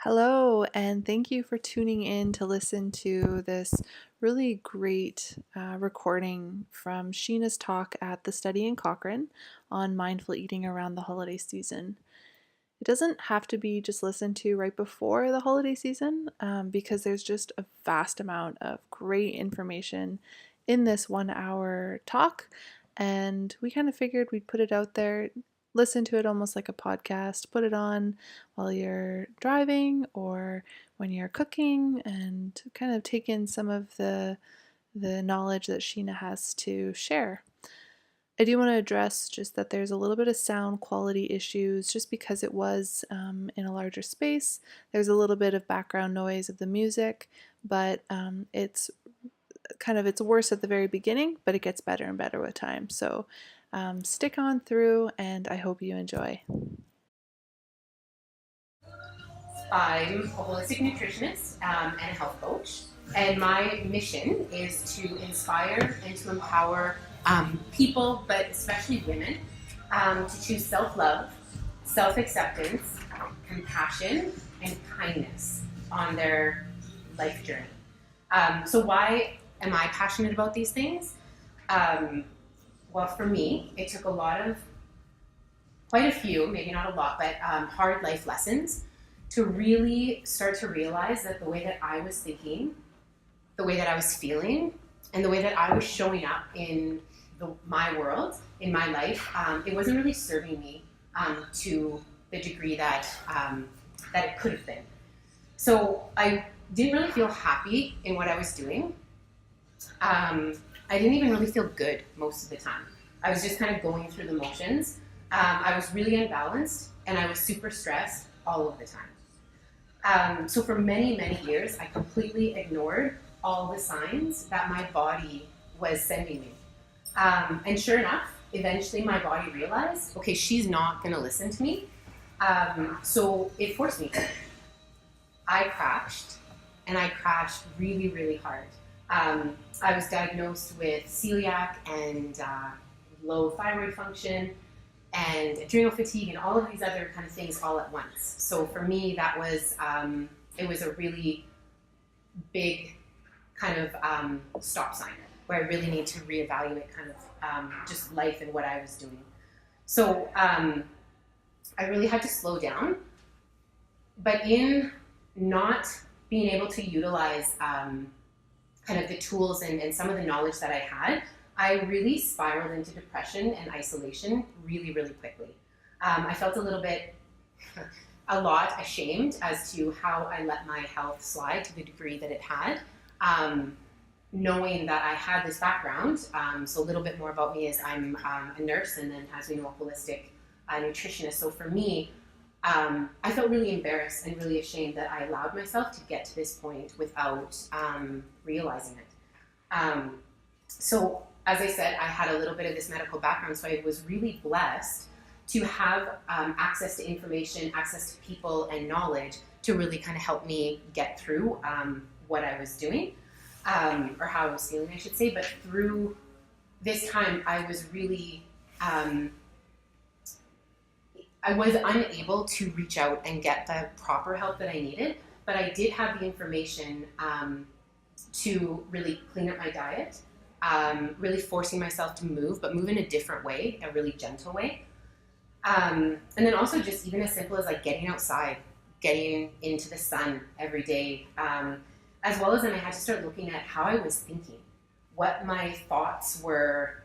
Hello, and thank you for tuning in to listen to this really great recording from Sheena's talk at the Study in Cochrane on mindful eating around the holiday season. It doesn't have to be just listened to right before the holiday season because there's just a vast amount of great information in this 1 hour talk. And we kind of figured we'd put it out there, listen to it almost like a podcast, put it on while you're driving or when you're cooking, and kind of take in some of the knowledge that Sheena has to share. I do want to address just that there's a little bit of sound quality issues just because it was in a larger space. There's a little bit of background noise of the music, but it's worse at the very beginning, but it gets better and better with time. So stick on through, and I hope you enjoy. I'm a holistic nutritionist and a health coach, and my mission is to inspire and to empower people, but especially women, to choose self-love, self-acceptance, compassion, and kindness on their life journey. So why am I passionate about these things? Well, for me, it took quite a few, maybe not a lot, but hard life lessons to really start to realize that the way that I was thinking, the way that I was feeling, and the way that I was showing up in my world, in my life, it wasn't really serving me to the degree that it could have been. So I didn't really feel happy in what I was doing. I didn't even really feel good most of the time. I was just kind of going through the motions. I was really unbalanced, and I was super stressed all of the time. So for many, many years, I completely ignored all the signs that my body was sending me. And sure enough, eventually my body realized, okay, she's not going to listen to me. So it forced me to. I crashed, and I crashed really, really hard. I was diagnosed with celiac and low thyroid function and adrenal fatigue and all of these other kind of things all at once. So for me, that was, it was a really big kind of stop sign where I really need to reevaluate kind of just life and what I was doing. So I really had to slow down, but in not being able to utilize kind of the tools and some of the knowledge that I had, I really spiraled into depression and isolation really, really quickly. I felt a lot ashamed as to how I let my health slide to the degree that it had. Knowing that I had this background, so a little bit more about me is I'm a nurse, and then as we know, a holistic nutritionist. So for me, I felt really embarrassed and really ashamed that I allowed myself to get to this point without realizing it. So as I said, I had a little bit of this medical background, so I was really blessed to have access to information, access to people and knowledge to really kind of help me get through what I was doing, or how I was feeling, I should say. But through this time, I was really, I was unable to reach out and get the proper help that I needed, but I did have the information to really clean up my diet, really forcing myself to move, but move in a different way, a really gentle way. And then also just even as simple as like getting outside, getting into the sun every day, as well as then I had to start looking at how I was thinking, what my thoughts were